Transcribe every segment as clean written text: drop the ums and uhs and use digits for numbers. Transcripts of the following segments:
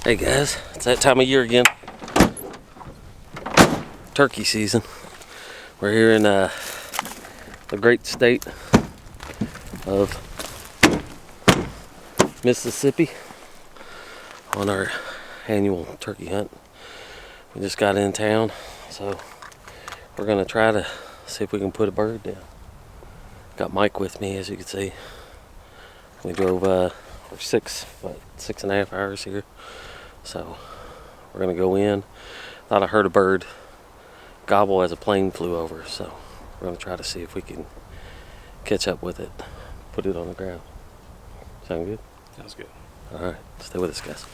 Hey guys, it's that time of year again. Turkey season. We're here in the great state of Mississippi on our annual turkey hunt. We just got in town, so we're gonna try to see if we can put a bird down. Got Mike with me, as you can see. We drove for 6.5 hours here. So we're gonna go in. Thought I heard a bird gobble as a plane flew over, so we're gonna try to see if we can catch up with it, put it on the ground. Sound good? Sounds good. All right, stay with us, guys.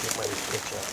Get ready to catch up.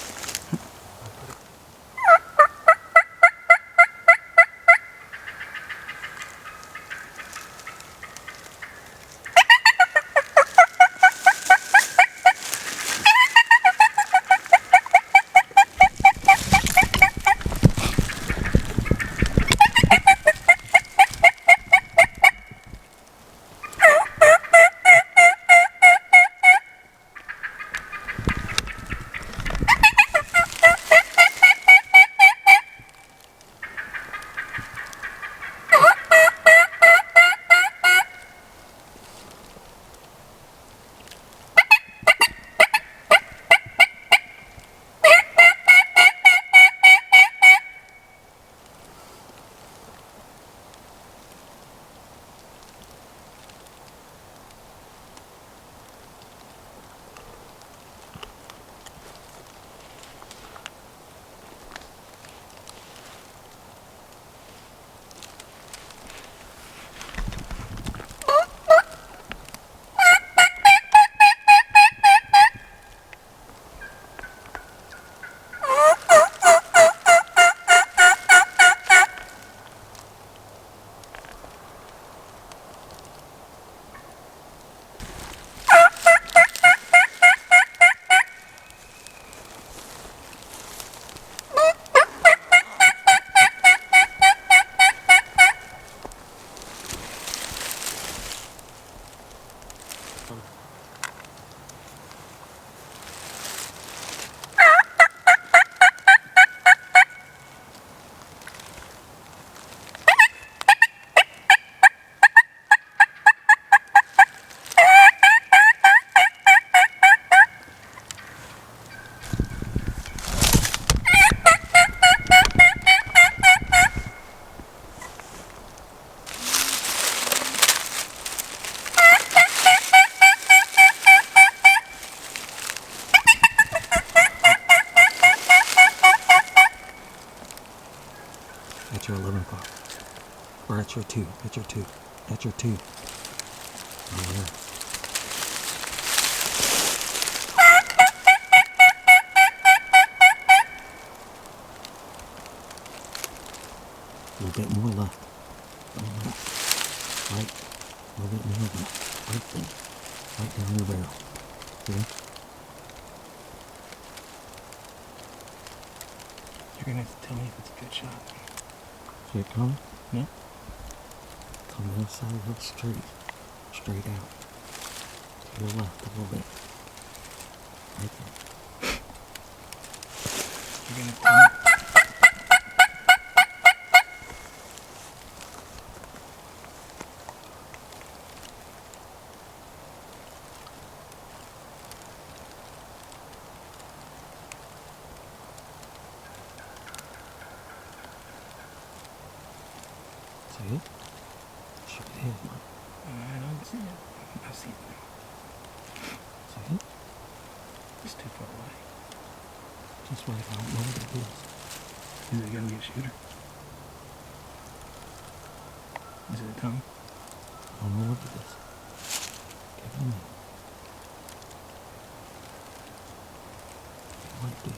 At your 11 o'clock. Or at your 2. At your 2. At your 2. Yeah. A little bit more left. Right. A little bit more left. Right there. Right down your barrel. See? You're gonna have to tell me if it's a good shot. See it coming? Yeah. It's on the other side of the street. Straight out. To the left a little bit. Right there. You're gonna tell me. See it? Shoot it is, man. I don't see it. I see it now. See it? It's too far away. Just wait, I don't know what it is. Is it gonna be a shooter? Is it a tongue? I don't know what it is. Give it a minute. It might be.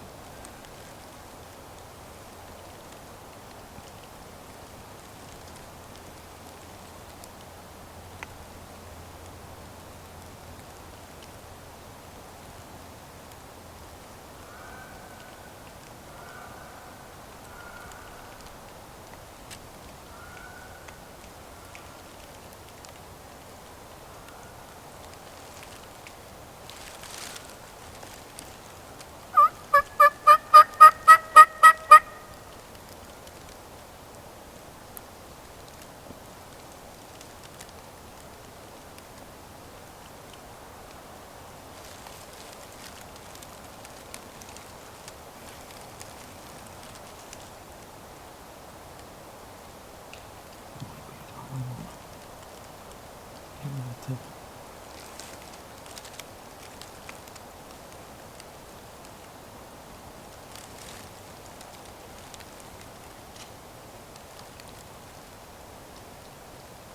Too.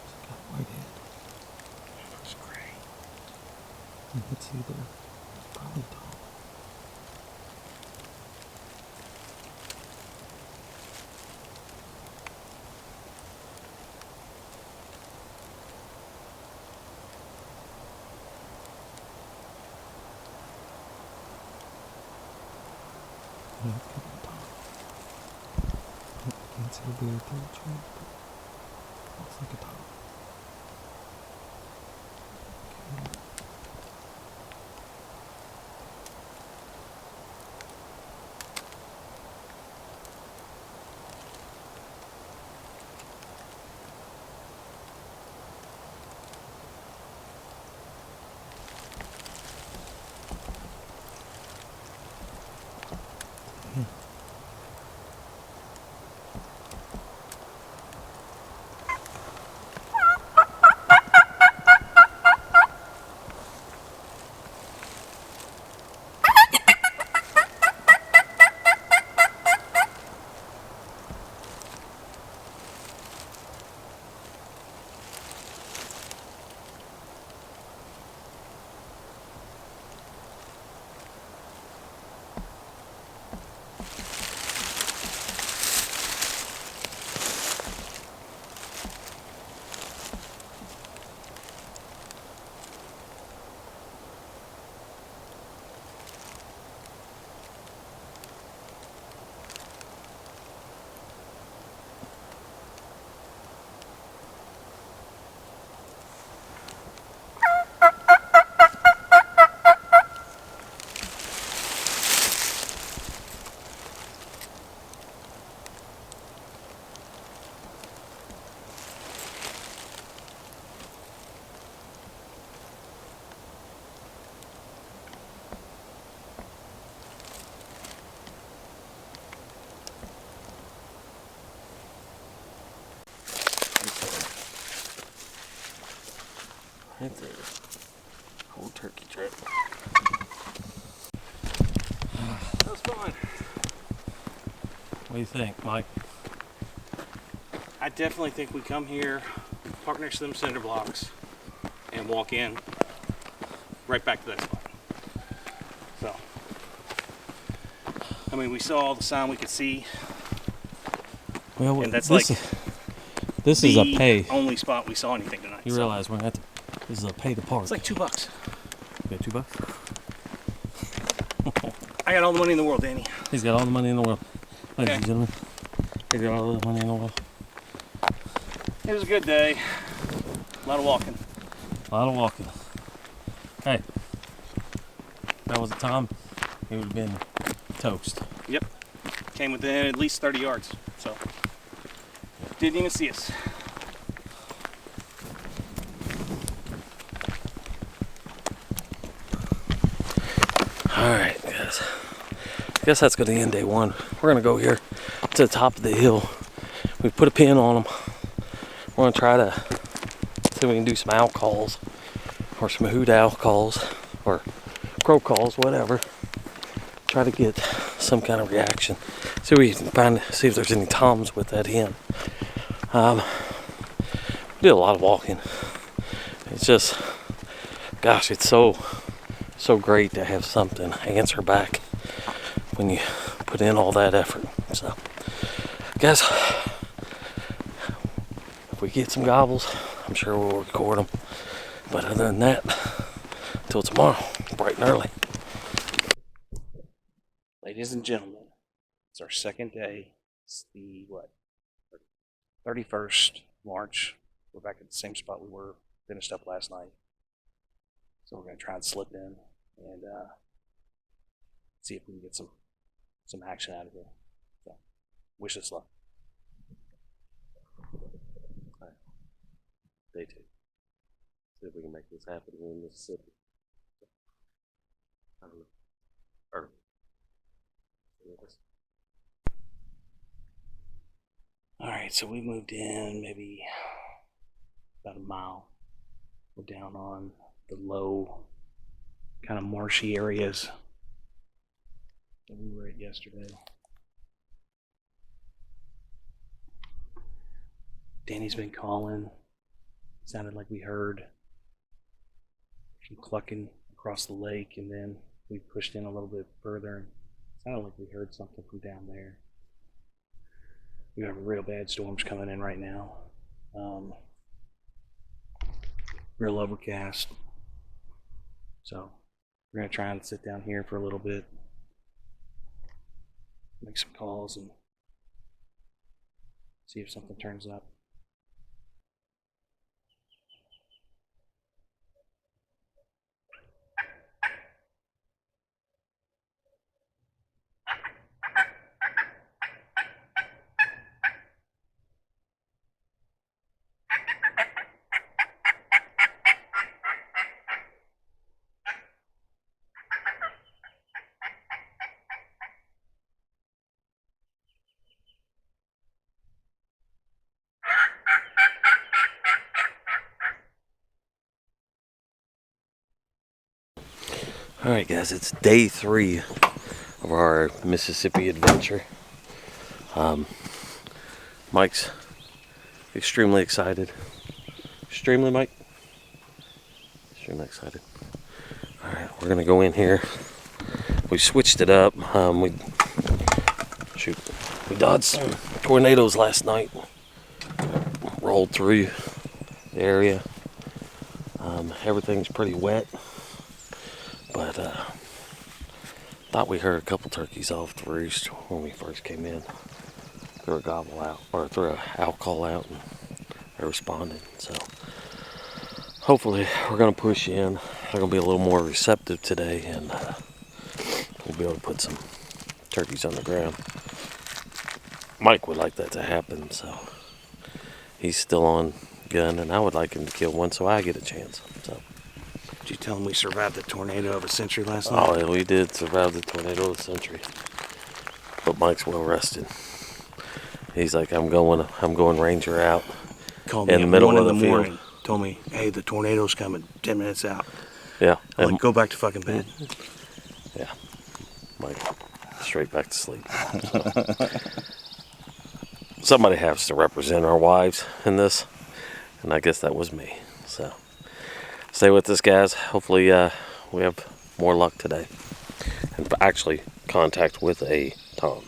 It's got a white head. It looks gray. You can see there. It's probably tall. Yeah, come on, Tom. Oh, can't see a bear through the tree, but looks like a Tom. Yeah. Right there. Whole turkey trip. That was fun. What do you think, Mike? I definitely think we come here, park next to them cinder blocks, and walk in right back to that spot. So, I mean, we saw all the sign we could see, Well, and that's this like this is a the pay. only spot we saw anything tonight. You So, realize we're gonna have to. This is a pay to park. it's like $2. Okay, $2. I got all the money in the world, Danny. He's got all the money in the world, ladies Okay. and gentlemen. He's got all the money in the world. It was a good day. A lot of walking. A lot of walking. Hey, if that was a Tom, he would have been toast. Yep. Came within at least 30 yards. So, didn't even see us. Alright, guys. I guess that's going to end day one. We're going to go here to the top of the hill. We put a pin on them. We're going to try to see if we can do some owl calls or some hoot owl calls or crow calls, whatever. Try to get some kind of reaction. See if we can see if there's any toms with that hen. We did a lot of walking. It's just, gosh, it's so great to have something answer back when you put in all that effort. So, guys, if we get some gobbles, I'm sure we'll record them. But other than that, until tomorrow, bright and early. Ladies and gentlemen, it's our second day. It's the, 31st March. We're back at the same spot we were, finished up last night. So we're going to try and slip in and see if we can get some action out of here. So, wish us luck. Day two. See if we can make this happen here in Mississippi. I don't know. Early. All right, so we moved in maybe about a mile. We're down on the low, kind of marshy areas that we were at yesterday. Danny's been calling. Sounded like we heard some clucking across the lake, and then we pushed in a little bit further, and it sounded like we heard something from down there. We have real bad storms coming in right now. Real overcast. So we're gonna try and sit down here for a little bit. make some calls and see if something turns up. Alright guys, it's day 3 of our Mississippi adventure. Mike's extremely excited. Extremely, Mike? Extremely excited. Alright, we're gonna go in here. We switched it up. We dodged some tornadoes last night. Rolled through the area. Everything's pretty wet. But thought we heard a couple turkeys off the roost when we first came in. Threw a gobble out, or threw a owl call out, and they responded. So hopefully we're gonna push in. They're gonna be a little more receptive today, and we'll be able to put some turkeys on the ground. Mike would like that to happen, so he's still on gun, and I would like him to kill one so I get a chance. So. Did you tell him we survived the tornado of a century last night? Oh, yeah, we did survive the tornado of the century. But Mike's well rested. He's like, I'm going Ranger out. Called me in the at middle 1 of in the the field. morning. Told me, hey, the tornado's coming 10 minutes out. Yeah. I'm And like, go back to fucking bed. yeah. Mike, straight back to sleep. Somebody has to represent our wives in this. And I guess that was me. So stay with us, guys. Hopefully we have more luck today. And actually contact with a tom.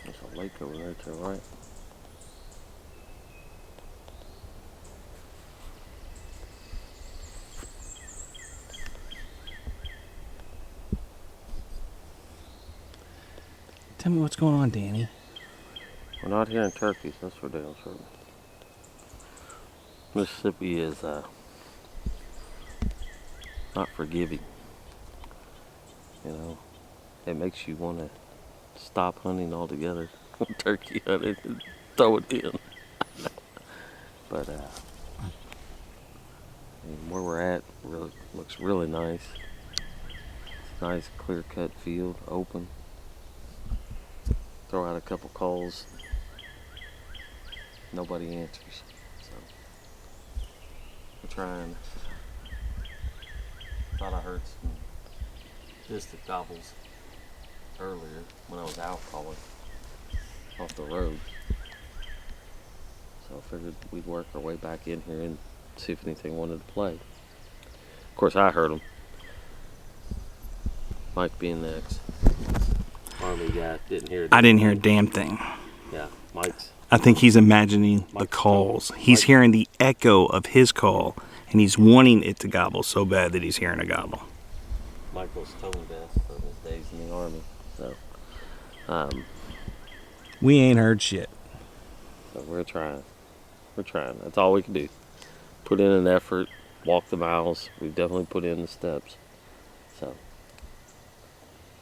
There's a lake over there to the right. Tell me what's going on, Danny. We're not hearing turkeys, that's for damn sure. Mississippi is not forgiving. You know, it makes you want to stop hunting altogether. Turkey hunting and throw it in. But I mean, where we're at really looks really nice. It's a nice clear cut field, open. Throw out a couple calls. Nobody answers. So we're trying. Thought I heard some distant gobbles earlier when I was out calling off the road. So I figured we'd work our way back in here and see if anything wanted to play. Of course I heard them. Mike being the ex-Army guy didn't hear it. I didn't hear a damn thing. Yeah, Mike's. I think he's imagining the calls. He's hearing the echo of his call, and he's wanting it to gobble so bad that he's hearing a gobble. Michael's tone deaf from his days in the Army. So, We ain't heard shit. so we're trying. We're trying. That's all we can do. Put in an effort, walk the miles. We've definitely put in the steps. So,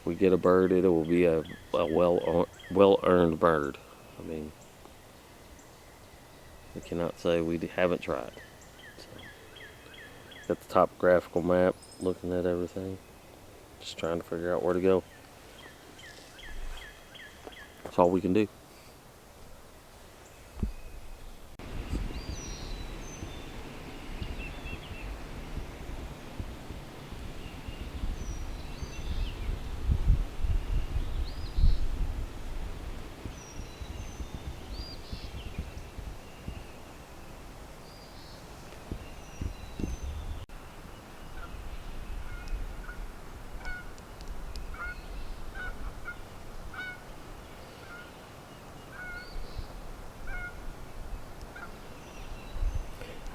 if we get a bird, it will be a well-earned bird. I mean, we cannot say we haven't tried. So, got the topographical map, looking at everything. Just trying to figure out where to go. That's all we can do.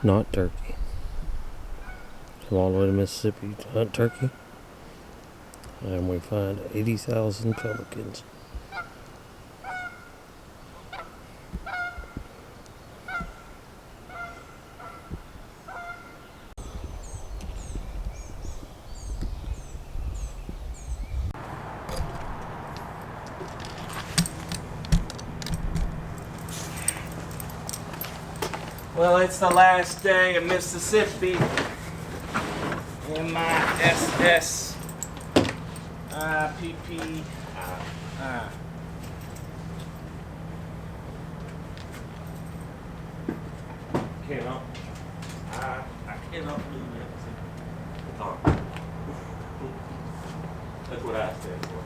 not turkey. Come all the way to Mississippi to hunt turkey, and we find 80,000 pelicans. Well, it's the last day of Mississippi in my SS IPP. Cannot. I cannot believe it. That's what I stand for.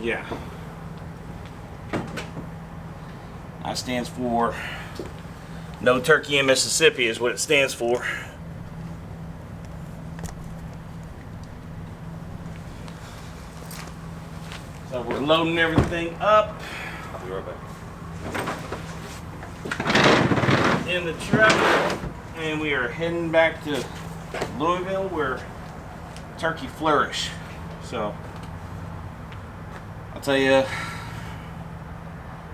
Yeah. I stands for No Turkey in Mississippi is what it stands for. So we're loading everything up I'll be right back. in the truck, and we are heading back to Louisville where turkey flourish. So I'll tell you,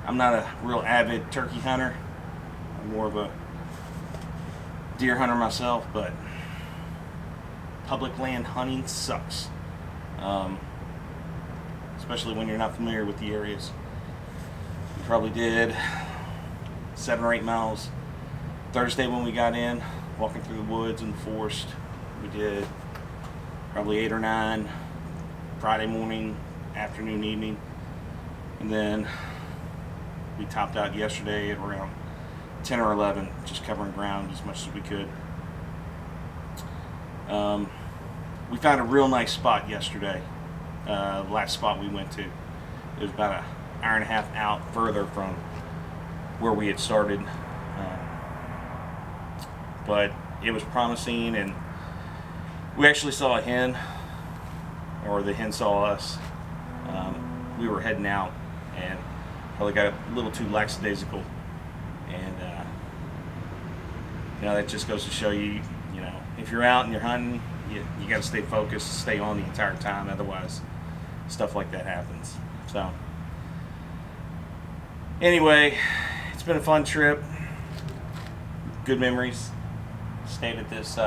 I'm not a real avid turkey hunter. I'm more of a deer hunter myself, but public land hunting sucks. Especially when you're not familiar with the areas. We probably did 7 or 8 miles Thursday when we got in, walking through the woods and the forest. We did probably 8 or 9 Friday morning, afternoon, evening, and then we topped out yesterday at around 10 or 11, just covering ground as much as we could. We found a real nice spot yesterday. The last spot we went to, it was about an hour and a half out further from where we had started, but it was promising, and we actually saw a hen, or the hen saw us. We were heading out and probably got a little too lackadaisical, and that just goes to show you, if you're out and you're hunting, you got to stay focused, stay on the entire time, otherwise stuff like that happens. So anyway, it's been a fun trip, good memories. Stayed at this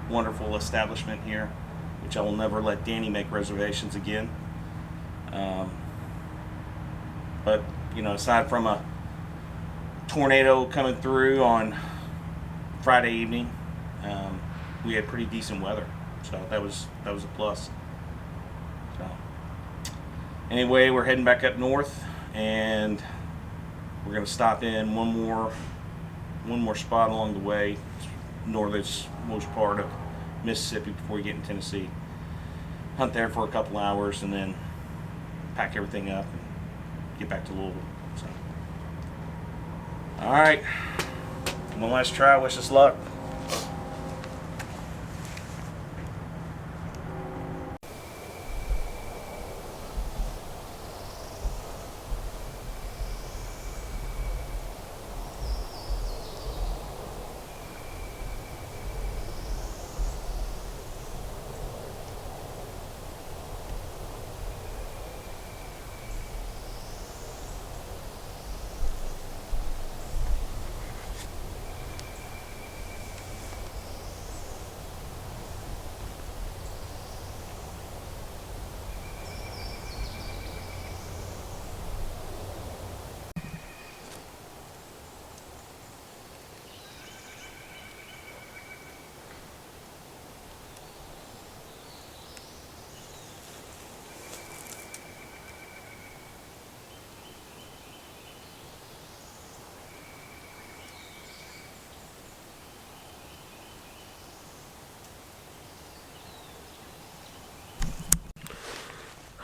wonderful establishment here, which I will never let Danny make reservations again. But aside from a tornado coming through on Friday evening, we had pretty decent weather, so that was a plus. So anyway, we're heading back up north, and we're gonna stop in one more spot along the way, northernmost part of Mississippi before we get in Tennessee. Hunt there for a couple hours, and then pack everything up and get back to Louisville. So, all right, one last try. Wish us luck.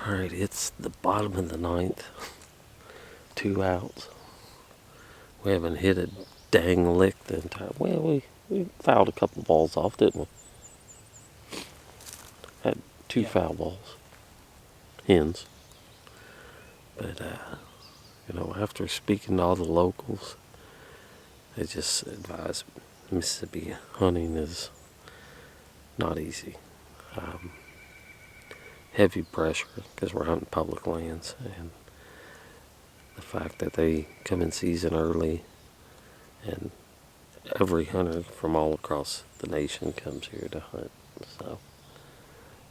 Alright, it's the bottom of the 9th. 2 outs. We haven't hit a dang lick the entire... Well, we fouled a couple balls off, didn't we? Had 2 foul balls. Hens. But, after speaking to all the locals, they just advised Mississippi hunting is not easy. Heavy pressure because we're hunting public lands, and the fact that they come in season early, and every hunter from all across the nation comes here to hunt. So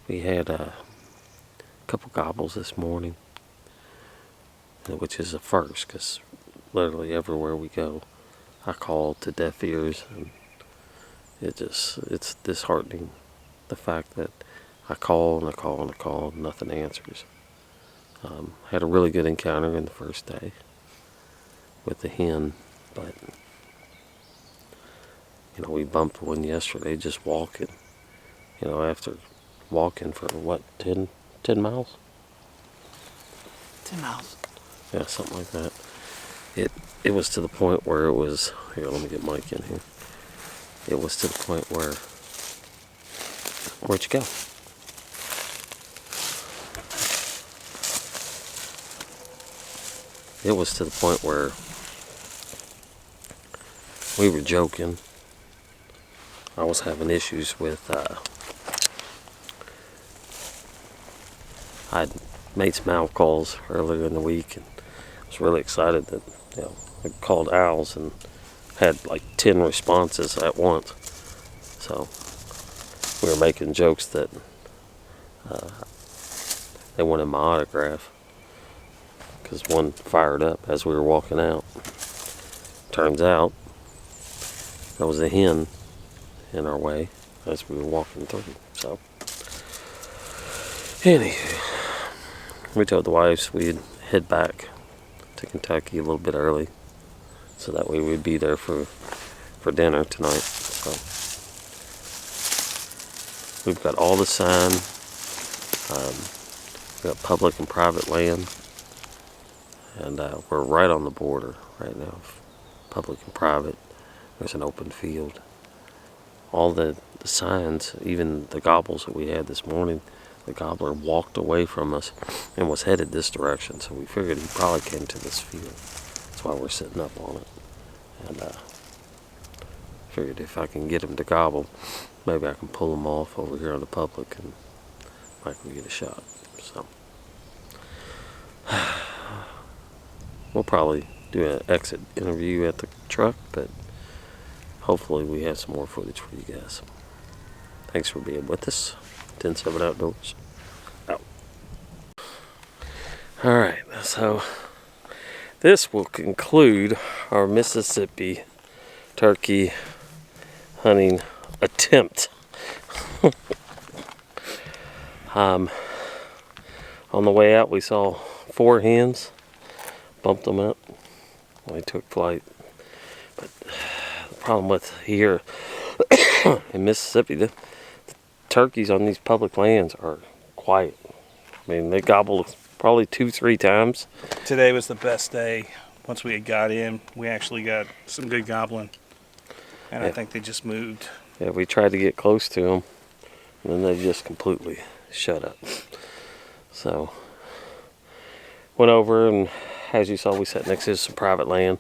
we had a couple gobbles this morning, which is a first because literally everywhere we go, I call to deaf ears, and it's disheartening, the fact that I call and I call and I call and nothing answers. Had a really good encounter in the first day with the hen, but we bumped one yesterday just walking. After walking for what, 10 miles? 10 miles. Yeah, something like that. It was to the point where it was, here, let me get Mike in here. It was to the point where, where'd you go? It was to the point where we were joking. I was having issues with, I'd made some owl calls earlier in the week, and I was really excited that, I called owls and had like 10 responses at once. So we were making jokes that they wanted my autograph because one fired up as we were walking out. Turns out there was a hen in our way as we were walking through. So anywho, we told the wives we'd head back to Kentucky a little bit early, so that way we'd be there for dinner tonight. So we've got all the sign. We've got public and private land, and we're right on the border right now, public and private. There's an open field. All the signs, even the gobbles that we had this morning, the gobbler walked away from us and was headed this direction, so we figured he probably came to this field. That's why we're sitting up on it. And figured if I can get him to gobble, maybe I can pull him off over here on the public and I can get a shot. So we'll probably do an exit interview at the truck, but hopefully we have some more footage for you guys. Thanks for being with us. 10-7 Outdoors out. Alright, so this will conclude our Mississippi turkey hunting attempt. On the way out we saw 4 hens, bumped them up, we took flight. But the problem with here in Mississippi, the turkeys on these public lands are quiet. I mean, they gobble probably 2-3 times. Today was the best day. Once we had got in, we actually got some good gobbling. And Yeah. I think they just moved. Yeah, we tried to get close to them, and then they just completely shut up. So, went over, and as you saw, we sat next to some private land.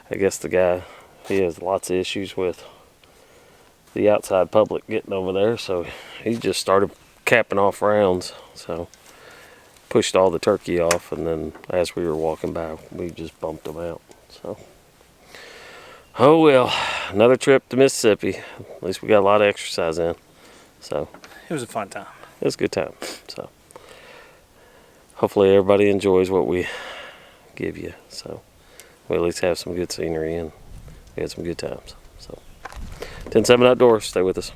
I guess the guy, he has lots of issues with the outside public getting over there, so he just started capping off rounds. So pushed all the turkey off, and then as we were walking by, we just bumped them out. So oh well, another trip to Mississippi. At least we got a lot of exercise in. So It was a fun time. it was a good time. So hopefully everybody enjoys what we give you. So we at least have some good scenery and we had some good times. So 10-7 Outdoors, stay with us.